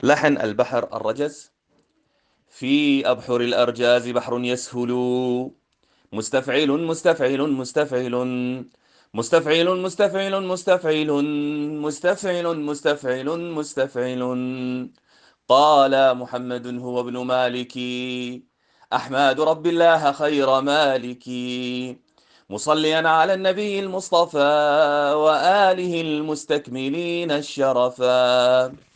لحن البحر الرجز. في أبحر الأرجاز بحر يسهل، مستفعل مستفعل مستفعل، مستفعل مستفعل مستفعل، مستفعل مستفعل مستفعل. قال محمد هو ابن مالك، أحمد رب الله خير مالك، مصليا على النبي المصطفى وآله المستكملين الشرفا.